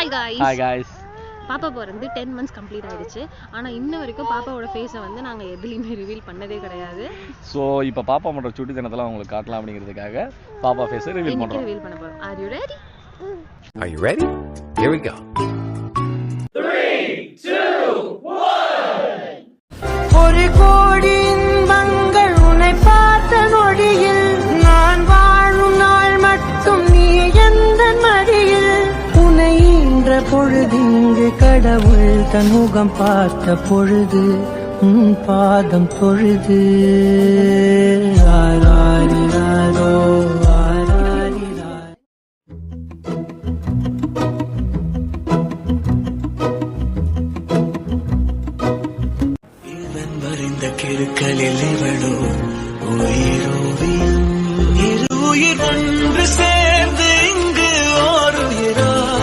Hi guys. பாப்பா பிறந்து 10 months complete ஆயிடுச்சு. ஆனா இன்ன வரைக்கும் பாப்பாவோட ஃபேஸை வந்து நாங்க எதுலயுமே ரிவீல் பண்ணதே கிடையாது. சோ இப்போ பாப்பா பண்ற சுட்டி தனத்தெல்லாம் உங்களுக்கு காட்டலாம் அப்படிங்கிறதுக்காக பாப்பா ஃபேஸை ரிவீல் பண்றோம். ரிவீல் பண்ண போறோம். Are you ready? Are you ready? Here we go. 3, 2, 1. ஒரு கோடி இன்பங்கள் உன்னை பார்த்த நொடியில் நான் வாழும் நாள் மட்டும் நீ எந்த மடியில் உன்னை ஈன்ற பொழுதிங்கு கடவுள் தன் முகம் பார்த்த பொழுது உன் பாதம் தொழுது ஆராரிராரோ ஆராரிராரோ. இவன் வரைந்த கிருக்களில் இவளோ